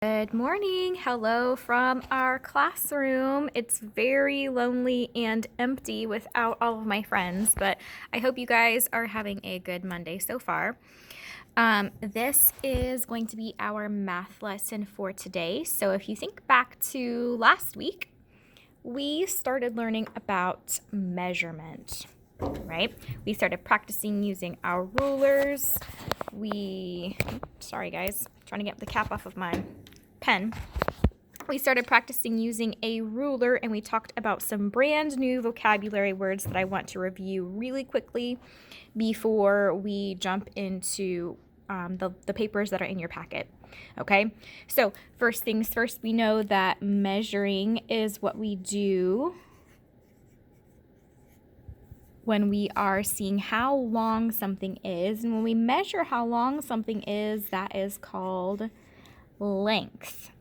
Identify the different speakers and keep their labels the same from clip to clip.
Speaker 1: Good morning. Hello from our classroom. It's very lonely and empty without all of my friends, but I hope you guys are having a good Monday so far. This is going to be our math lesson for today. So if you think back to last week, we started learning about measurement, right? We started practicing using our rulers. Sorry guys, trying to get the cap off of my pen. We started practicing using a ruler, and we talked about some brand new vocabulary words that I want to review really quickly before we jump into the papers that are in your packet. Okay, so first things first, we know that measuring is what we do when we are seeing how long something is. And when we measure how long something is, that is called length.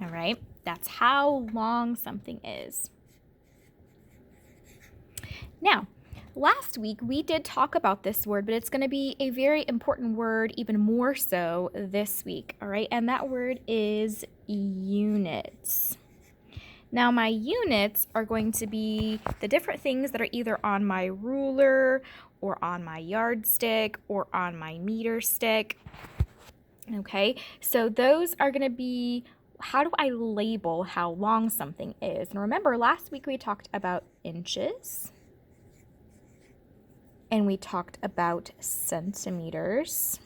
Speaker 1: All right, that's how long something is. Now, last week we did talk about this word, but it's going to be a very important word, even more so this week. All right, and that word is units. Now, my units are going to be the different things that are either on my ruler or on my yardstick or on my meter stick. Okay, so those are going to be, how do I label how long something is? And remember, last week we talked about inches and we talked about centimeters.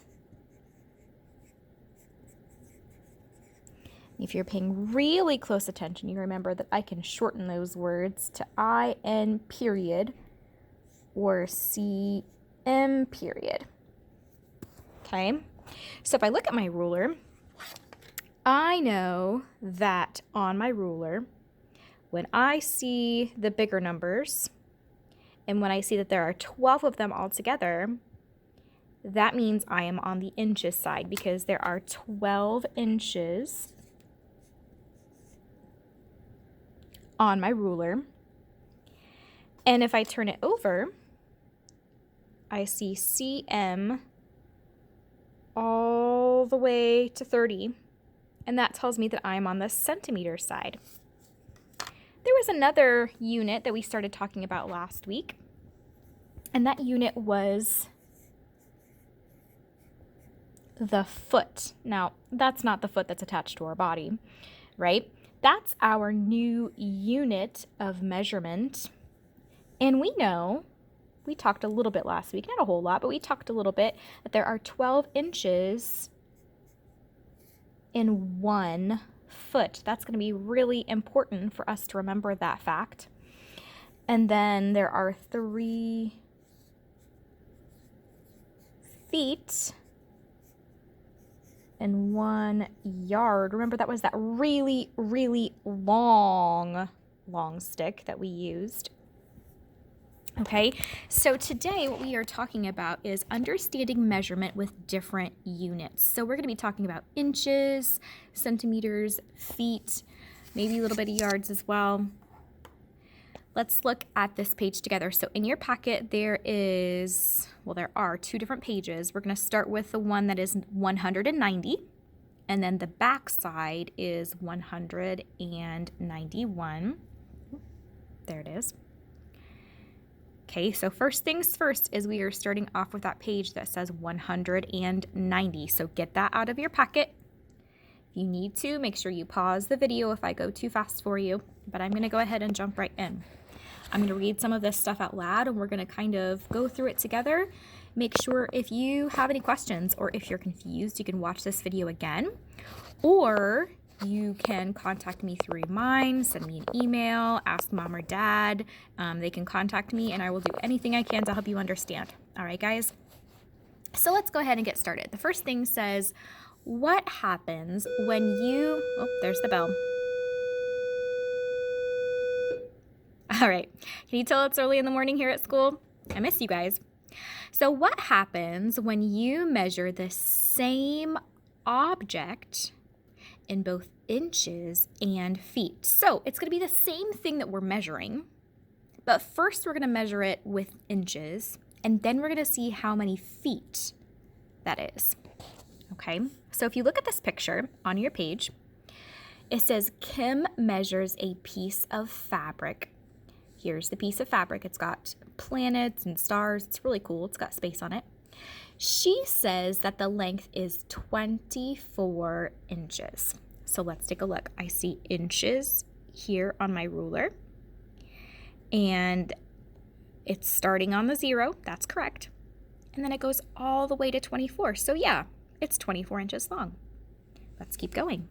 Speaker 1: If you're paying really close attention, you remember that I can shorten those words to IN period or CM period. Okay, so if I look at my ruler, I know that on my ruler, when I see the bigger numbers, and when I see that there are 12 of them all together, that means I am on the inches side because there are 12 inches on my ruler. And if I turn it over, I see CM all the way to 30. And that tells me that I'm on the centimeter side. There was another unit that we started talking about last week, and that unit was the foot. Now, that's not the foot that's attached to our body, right? That's our new unit of measurement. And we know, we talked a little bit last week, not a whole lot, but we talked a little bit that there are 12 inches in 1 foot. That's going to be really important for us to remember that fact. And then there are 3 feet in 1 yard. Remember, that was that really, really long stick that we used. Okay, so today what we are talking about is understanding measurement with different units. So we're going to be talking about inches, centimeters, feet, maybe a little bit of yards as well. Let's look at this page together. So in your packet there are 2 different pages. We're going to start with the one that is 190, and then the back side is 191. There it is. Okay, so first things first is we are starting off with that page that says 190. So get that out of your packet. If you need to, make sure you pause the video if I go too fast for you, but I'm going to go ahead and jump right in. I'm going to read some of this stuff out loud, and we're going to kind of go through it together. Make sure if you have any questions or if you're confused, you can watch this video again, or you can contact me through mine, send me an email, ask mom or dad. They can contact me and I will do anything I can to help you understand. All right, guys? So let's go ahead and get started. The first thing says, what happens when you, there's the bell. All right, can you tell it's early in the morning here at school? I miss you guys. So what happens when you measure the same object in both inches and feet? So it's going to be the same thing that we're measuring, but first we're going to measure it with inches, and then we're going to see how many feet that is. Okay, so if you look at this picture on your page, it says Kim measures a piece of fabric. Here's the piece of fabric. It's got planets and stars. It's really cool. It's got space on it. She says that the length is 24 inches. So let's take a look. I see inches here on my ruler, and it's starting on the 0. That's correct. And then it goes all the way to 24. So yeah, it's 24 inches long. Let's keep going.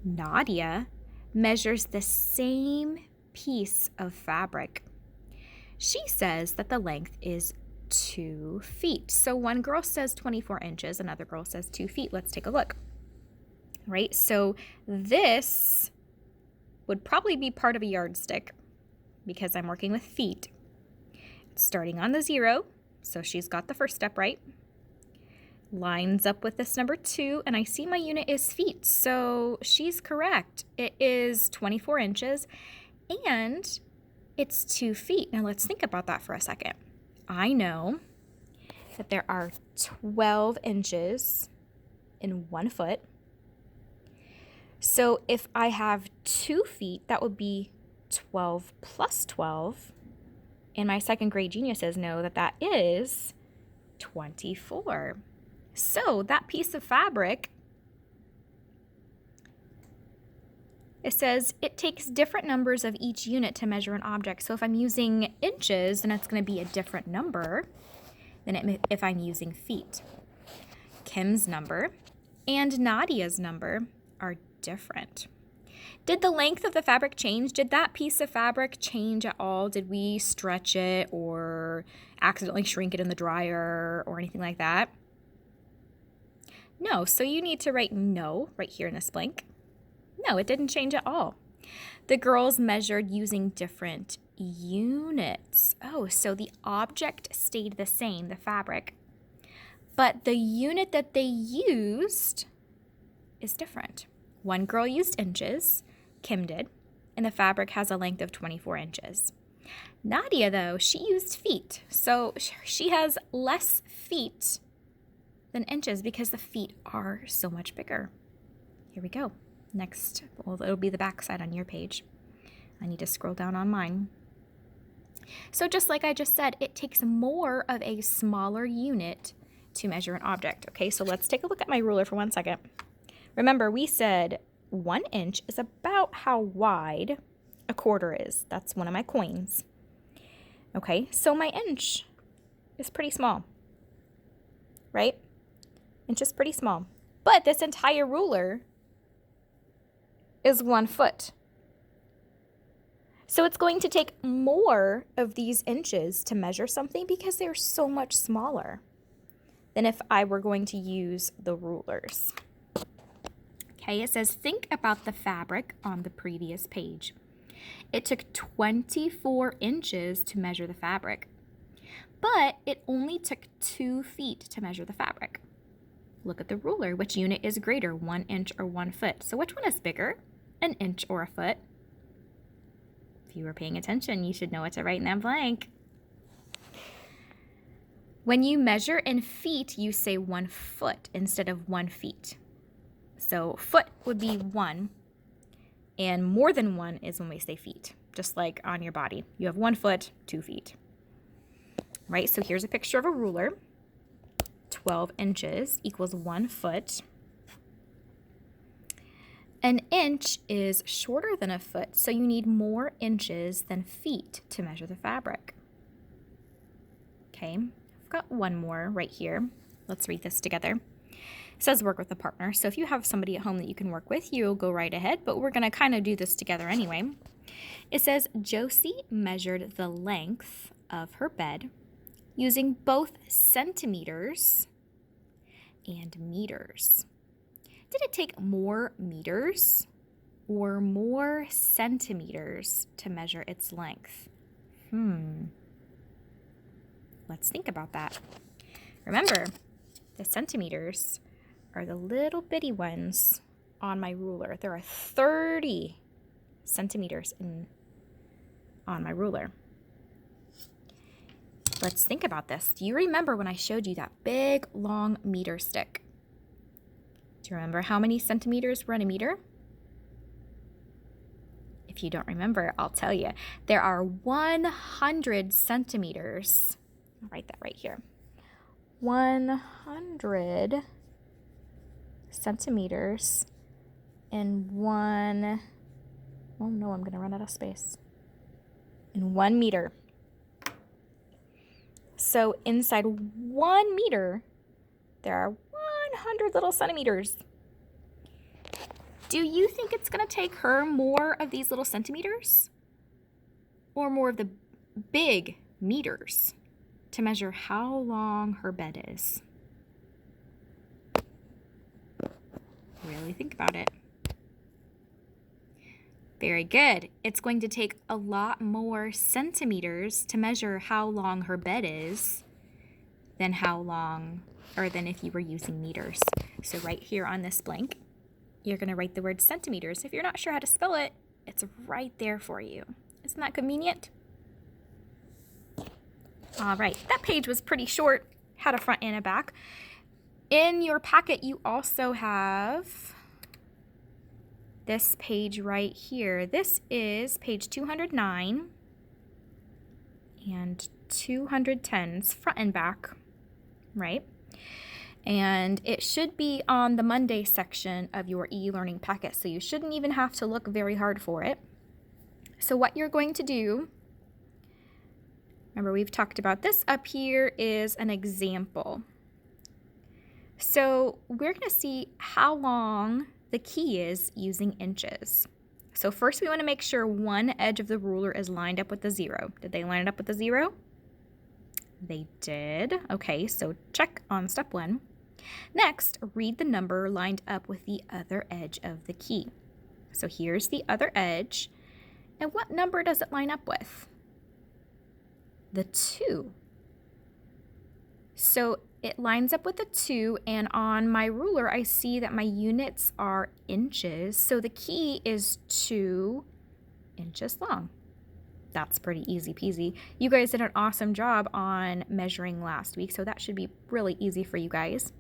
Speaker 1: Nadia measures the same piece of fabric. She says that the length is 2 feet. So one girl says 24 inches, another girl says 2 feet. Let's take a look. Right? So this would probably be part of a yardstick because I'm working with feet. It's starting on the 0, so she's got the first step right. Lines up with this number 2, and I see my unit is feet, so she's correct. It is 24 inches, and it's 2 feet. Now let's think about that for a second. I know that there are 12 inches in 1 foot. So if I have 2 feet, that would be 12 plus 12. And my second grade geniuses know that that is 24. So that piece of fabric, it says it takes different numbers of each unit to measure an object. So if I'm using inches, then it's going to be a different number than if I'm using feet. Kim's number and Nadia's number are different. Did the length of the fabric change? Did that piece of fabric change at all? Did we stretch it or accidentally shrink it in the dryer or anything like that? No, so you need to write no right here in this blank. No, it didn't change at all. The girls measured using different units. Oh, so the object stayed the same, the fabric, but the unit that they used is different. One girl used inches, Kim did, and the fabric has a length of 24 inches. Nadia, though, she used feet, so she has less feet than inches because the feet are so much bigger. Here we go. Next, well, it'll be the back side on your page. I need to scroll down on mine. So just like I just said, it takes more of a smaller unit to measure an object. Okay, so let's take a look at my ruler for 1 second. Remember, we said 1 inch is about how wide a quarter is. That's one of my coins. Okay, so my inch is pretty small, right? Inch is pretty small. But this entire ruler is 1 foot. So it's going to take more of these inches to measure something because they're so much smaller than if I were going to use the rulers. Okay, it says, think about the fabric on the previous page. It took 24 inches to measure the fabric, but it only took 2 feet to measure the fabric. Look at the ruler. Which unit is greater, 1 inch or 1 foot? So which one is bigger, an inch or a foot? If you were paying attention, you should know what to write in that blank. When you measure in feet, you say 1 foot instead of 1 feet. So foot would be 1, and more than 1 is when we say feet, just like on your body. You have 1 foot, 2 feet. Right, so here's a picture of a ruler. 12 inches equals 1 foot. An inch is shorter than a foot, so you need more inches than feet to measure the fabric. Okay, I've got one more right here. Let's read this together. It says work with a partner, so if you have somebody at home that you can work with, you'll go right ahead, but we're going to kind of do this together anyway. It says Josie measured the length of her bed using both centimeters and meters. Did it take more meters or more centimeters to measure its length? Let's think about that. Remember, the centimeters are the little bitty ones on my ruler. There are 30 centimeters on my ruler. Let's think about this. Do you remember when I showed you that big, long meter stick? you remember how many centimeters were in a meter? If you don't remember, I'll tell you. There are 100 centimeters. I'll write that right here. 100 centimeters in one, oh no, I'm going to run out of space. In 1 meter. So inside 1 meter, there are 100 little centimeters. Do you think it's going to take her more of these little centimeters or more of the big meters to measure how long her bed is? Really think about it. Very good. It's going to take a lot more centimeters to measure how long her bed is than than if you were using meters. So right here on this blank, you're going to write the word centimeters. If you're not sure how to spell it, it's right there for you. Isn't that convenient? All right, that page was pretty short, had a front and a back. In your packet, you also have this page right here. This is page 209 and 210. It's front and back, right? And it should be on the Monday section of your e-learning packet, so you shouldn't even have to look very hard for it. So what you're going to do, remember we've talked about this up here, is an example. So we're going to see how long the key is using inches. So first we want to make sure one edge of the ruler is lined up with the 0. Did they line it up with the 0? They did. Okay, so check on step 1. Next, read the number lined up with the other edge of the key. So here's the other edge. And what number does it line up with? The 2. So it lines up with the 2, and on my ruler, I see that my units are inches. So the key is 2 inches long. That's pretty easy peasy. You guys did an awesome job on measuring last week, so that should be really easy for you guys.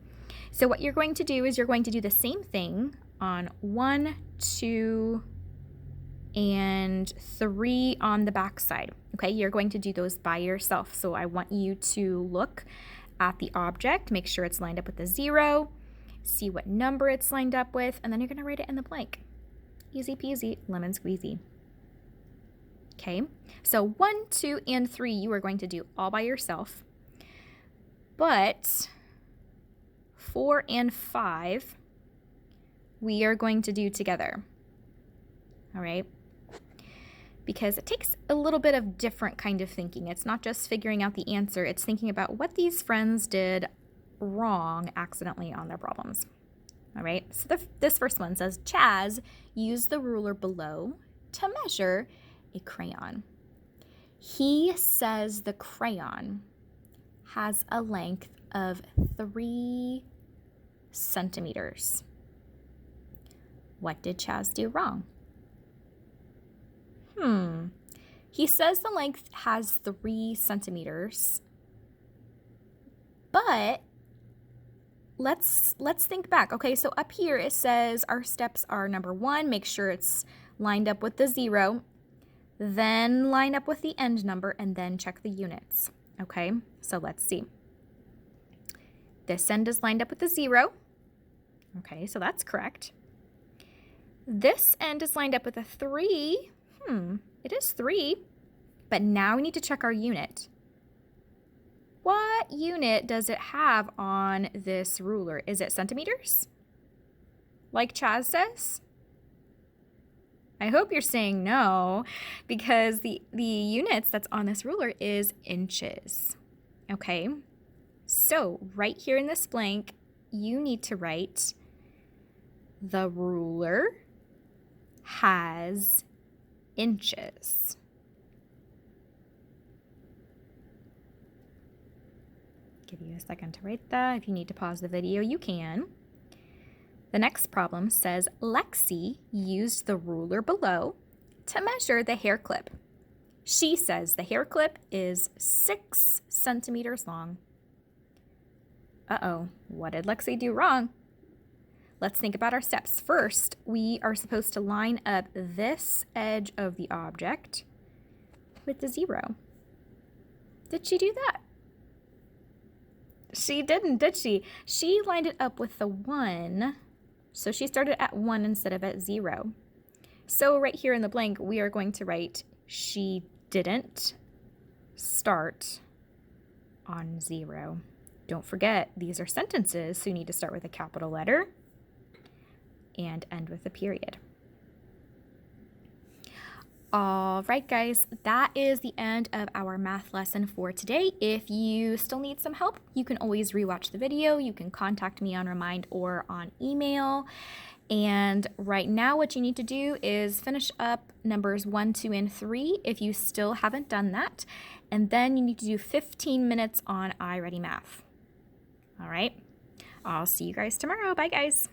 Speaker 1: So what you're going to do is you're going to do the same thing on 1, 2, and 3 on the back side. Okay, you're going to do those by yourself. So I want you to look at the object, make sure it's lined up with the 0, see what number it's lined up with, and then you're going to write it in the blank. Easy peasy, lemon squeezy. Okay, so 1, 2, and 3 you are going to do all by yourself, but 4 and 5 we are going to do together. All right, because it takes a little bit of different kind of thinking. It's not just figuring out the answer, it's thinking about what these friends did wrong accidentally on their problems. All right, so this first one says, Chaz used the ruler below to measure a crayon. He says the crayon has a length of 3 centimeters. What did Chaz do wrong? He says the length has 3 centimeters, but let's think back. Okay, so up here it says our steps are number 1, make sure it's lined up with the 0, then line up with the end number, and then check the units. Okay, so let's see. This end is lined up with the 0. Okay, so that's correct. This end is lined up with a 3. It is 3, but now we need to check our unit. What unit does it have on this ruler? Is it centimeters? Like Chaz says? I hope you're saying no, because the units that's on this ruler is inches. Okay, so right here in this blank, you need to write the ruler has inches. Give you a second to write that. If you need to pause the video, you can. The next problem says Lexi used the ruler below to measure the hair clip. She says the hair clip is 6 centimeters long. Uh-oh, what did Lexi do wrong? let's think about our steps. First, we are supposed to line up this edge of the object with the 0. Did she do that? She didn't, did she? She lined it up with the 1, so she started at 1 instead of at 0. So right here in the blank, we are going to write, she didn't start on 0. Don't forget, these are sentences, so you need to start with a capital letter and end with a period. All right, guys, that is the end of our math lesson for today. If you still need some help, you can always rewatch the video. You can contact me on Remind or on email. And right now, what you need to do is finish up numbers 1, 2, and 3 if you still haven't done that. And then you need to do 15 minutes on iReady Math. All right, I'll see you guys tomorrow. Bye, guys.